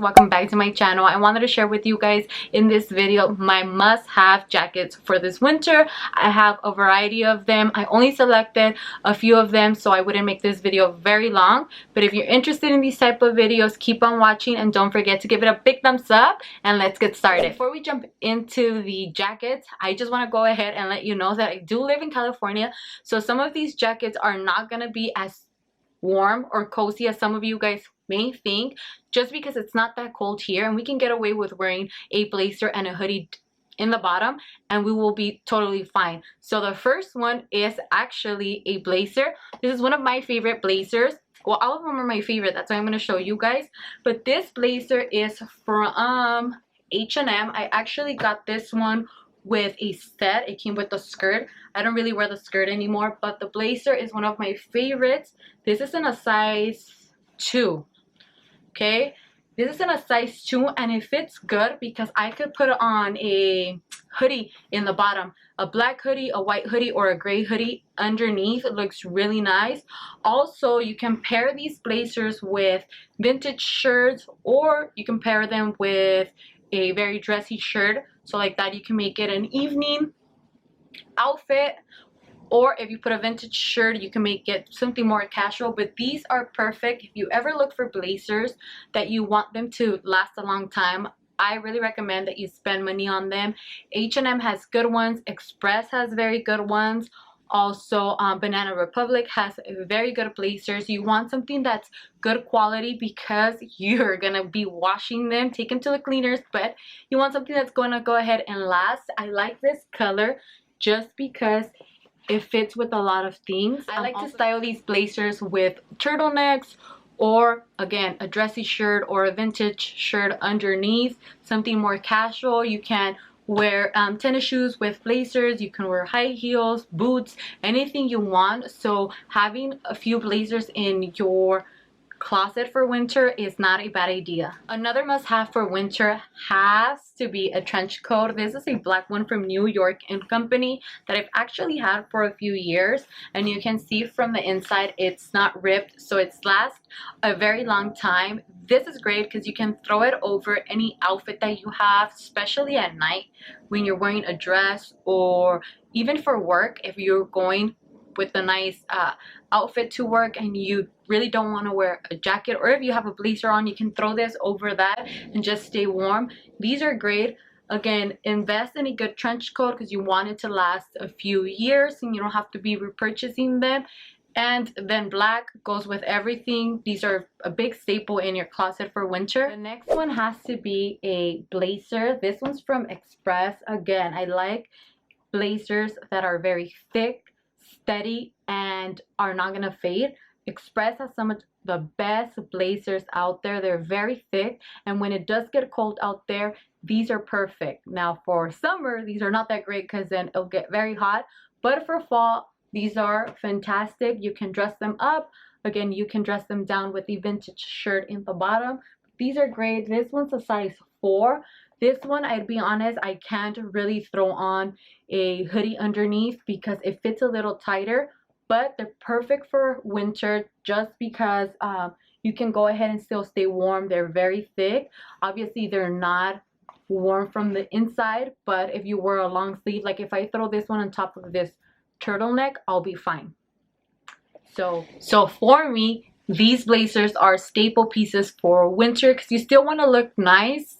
welcome back to my channel. I wanted to share with you guys in this video my must-have jackets for this winter. I have a variety of them. I only selected a few of them so I wouldn't make this video very long, but if you're interested in these type of videos, keep on watching and don't forget to give it a big thumbs up, and let's get started. Before we jump into the jackets, I just want to go ahead and let you know that I do live in California, so some of these jackets are not going to be as warm or cozy as some of you guys may think, just because it's not that cold here and we can get away with wearing a blazer and a hoodie in the bottom and we will be totally fine. So the first one is actually a blazer. This is one of my favorite blazers. Well, all of them are my favorite, that's why I'm going to show you guys, but this blazer is from H&M. I actually got this one with a set. It came with the skirt. I don't really wear the skirt anymore, but the blazer is one of my favorites. This is in a size 2. Okay, this is in a size 2 and it fits good because I could put on a hoodie in the bottom, a black hoodie, a white hoodie, or a gray hoodie underneath. It looks really nice. Also, you can pair these blazers with vintage shirts, or you can pair them with a very dressy shirt, so like that you can make it an evening outfit, or if you put a vintage shirt you can make it something more casual. But these are perfect if you ever look for blazers that you want them to last a long time. I really recommend that you spend money on them. H&M has good ones, Express has very good ones, also Banana Republic has very good blazers. You want something that's good quality because you're gonna be washing them, take them to the cleaners, but you want something that's gonna go ahead and last. I like this color just because it fits with a lot of things. I like to style these blazers with turtlenecks, or again a dressy shirt or a vintage shirt underneath, something more casual. You can wear tennis shoes with blazers, you can wear high heels, boots, anything you want. So having a few blazers in your closet for winter is not a bad idea. Another must-have for winter has to be a trench coat. This is a black one from New York & Company that I've actually had for a few years, and you can see from the inside it's not ripped, so it's lasts a very long time. This is great because you can throw it over any outfit that you have, especially at night when you're wearing a dress, or even for work if you're going with a nice outfit to work and you really don't want to wear a jacket, or if you have a blazer on, you can throw this over that and just stay warm. These are great. Again, invest in a good trench coat because you want it to last a few years and you don't have to be repurchasing them. And then black goes with everything. These are a big staple in your closet for winter. The next one has to be a blazer. This one's from Express. Again, I like blazers that are very thick, steady, and are not gonna fade. Express has some of the best blazers out there. They're very thick, and when it does get cold out there, these are perfect. Now for summer, these are not that great because then it'll get very hot, but for fall, these are fantastic. You can dress them up. Again, you can dress them down with a vintage shirt in the bottom. These are great. This one's a size 4. This one, I'd be honest, I can't really throw on a hoodie underneath because it fits a little tighter, but they're perfect for winter just because you can go ahead and still stay warm. They're very thick. Obviously, they're not warm from the inside, but if you wear a long sleeve, like if I throw this one on top of this turtleneck, I'll be fine. So for me, these blazers are staple pieces for winter because you still want to look nice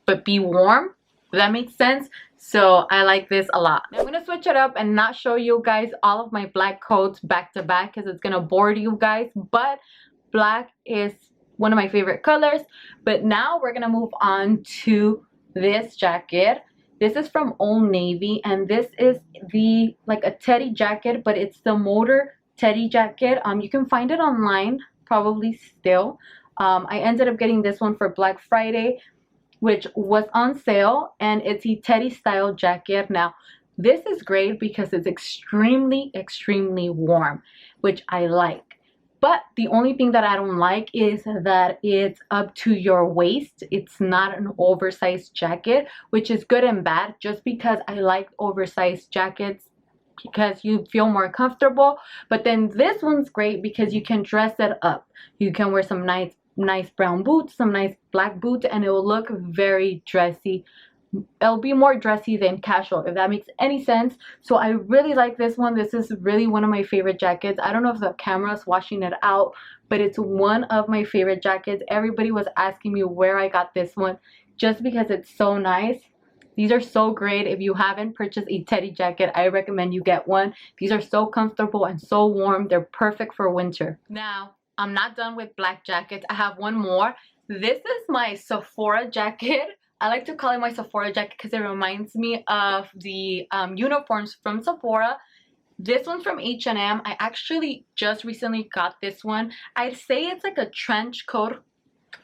but be warm, if that makes sense. So I like this a lot. Now I'm gonna switch it up and not show you guys all of my black coats back to back because it's gonna bore you guys, but black is one of my favorite colors. But now we're gonna move on to this jacket. This is from Old Navy, and this is the like a teddy jacket, but it's the motor teddy jacket. You can find it online probably still. I ended up getting this one for Black Friday, which was on sale, and it's a teddy style jacket. Now this is great because it's extremely warm, which I like, but the only thing that I don't like is that it's up to your waist. It's not an oversized jacket, which is good and bad, just because I like oversized jackets because you feel more comfortable. But then this one's great because you can dress it up. You can wear some nice nice brown boots, some nice black boots, and it will look very dressy. It'll be more dressy than casual, if that makes any sense. So I really like this one. This is really one of my favorite jackets. I don't know if the camera's washing it out, but it's one of my favorite jackets. Everybody was asking me where I got this one just because it's so nice. These are so great. If you haven't purchased a teddy jacket, I recommend you get one. These are so comfortable and so warm. They're perfect for winter. Now, I'm not done with black jackets. I have one more. This is my Sephora jacket. I like to call it my Sephora jacket because it reminds me of the uniforms from Sephora. This one's from H&M. I actually just recently got this one. I'd say it's like a trench coat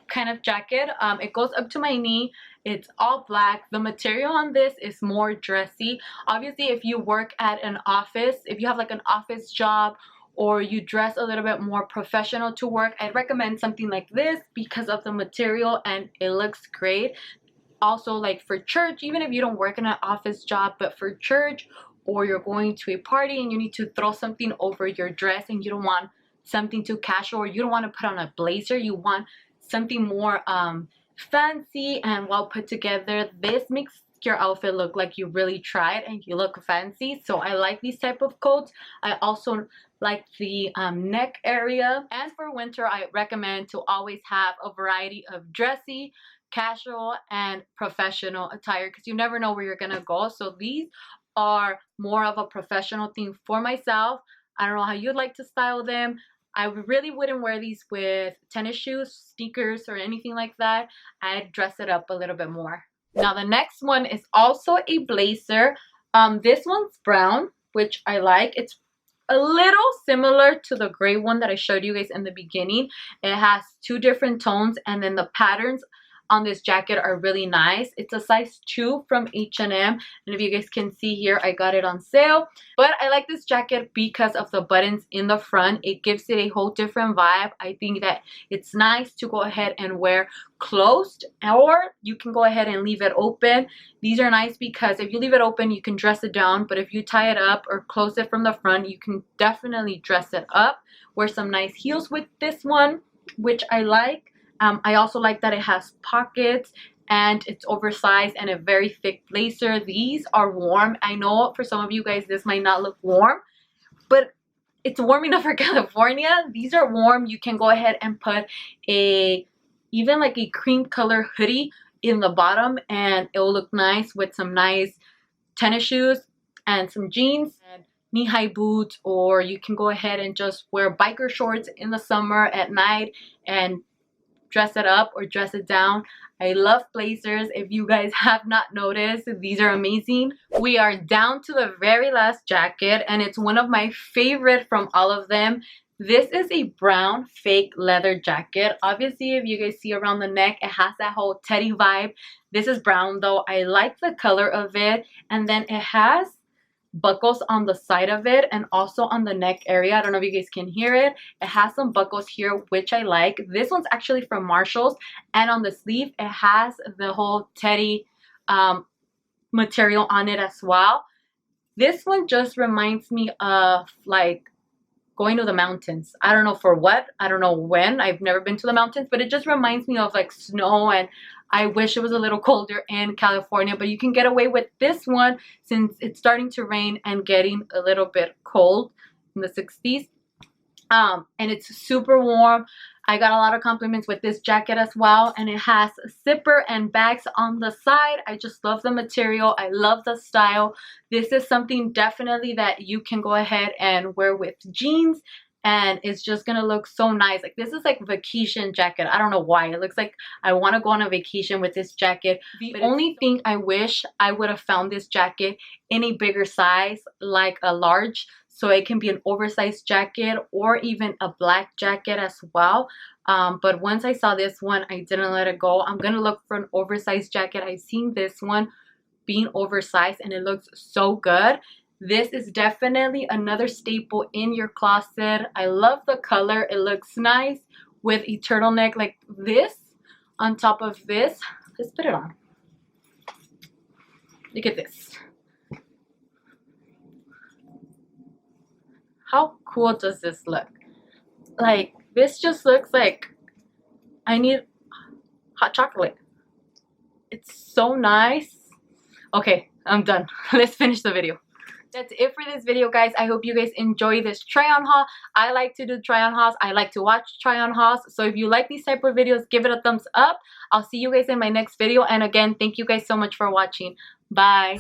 kind of jacket. It goes up to my knee. It's all black. The material on this is more dressy. Obviously, if you work at an office, if you have like an office job, or you dress a little bit more professional to work, I'd recommend something like this because of the material and it looks great. Also, like for church, even if you don't work in an office job, but for church, or you're going to a party and you need to throw something over your dress and you don't want something too casual, or you don't want to put on a blazer, you want something more fancy and well put together, this makes your outfit look like you really tried and you look fancy. So I like these type of coats. I also like the neck area. And for winter, I recommend to always have a variety of dressy, casual, and professional attire because you never know where you're gonna go. So these are more of a professional theme for myself. I don't know how you'd like to style them. I really wouldn't wear these with tennis shoes, sneakers, or anything like that. I'd dress it up a little bit more. Now the next one is also a blazer. This one's brown, which I like. It's a little similar to the gray one that I showed you guys in the beginning. It has two different tones, and then the patterns on this jacket are really nice. It's a size 2 from H&M, and if you guys can see here, I got it on sale. But I like this jacket because of the buttons in the front. It gives it a whole different vibe. I think that it's nice to go ahead and wear closed, or you can go ahead and leave it open. These are nice because if you leave it open, you can dress it down, but if you tie it up or close it from the front, you can definitely dress it up. Wear some nice heels with this one, which I like. I also like that it has pockets and it's oversized and a very thick blazer. These are warm. I know for some of you guys this might not look warm, but it's warm enough for California. These are warm. You can go ahead and put even like a cream color hoodie in the bottom and it will look nice with some nice tennis shoes and some jeans and knee-high boots, or you can go ahead and just wear biker shorts in the summer at night and dress it up or dress it down. I love blazers. If you guys have not noticed, these are amazing. We are down to the very last jacket and it's one of my favorite from all of them. This is a brown fake leather jacket. Obviously, if you guys see around the neck, it has that whole teddy vibe. This is brown though. I like the color of it, and then it has buckles on the side of it and also on the neck area. I don't know if you guys can hear it. It has some buckles here, which I like. This one's actually from Marshall's, and on the sleeve it has the whole teddy material on it as well. This one just reminds me of like going to the mountains. I don't know for what, I don't know when. I've never been to the mountains, but it just reminds me of like snow, and I wish it was a little colder in California, but you can get away with this one since it's starting to rain and getting a little bit cold in the 60s. And it's super warm. I got a lot of compliments with this jacket as well, and it has a zipper and bags on the side. I just love the material. I love the style. This is something definitely that you can go ahead and wear with jeans, and it's just gonna look so nice. Like, this is like vacation jacket. I don't know why. It looks like I want to go on a vacation with this jacket. The only thing I wish I would have found this jacket in a bigger size, like a large, so it can be an oversized jacket or even a black jacket as well. But once I saw this one, I didn't let it go. I'm gonna look for an oversized jacket. I've seen this one being oversized and it looks so good. This is definitely another staple in your closet. I love the color. It looks nice with a turtleneck like this on top of this. Let's put it on. Look at this. How cool does this look? Like, this just looks like I need hot chocolate. It's so nice. Okay, I'm done. Let's finish the video. That's it for this video, guys. I hope you guys enjoy this try on haul. I like to do try on hauls. I like to watch try on hauls. So if you like these type of videos, give it a thumbs up. I'll see you guys in my next video. And again, thank you guys so much for watching. Bye.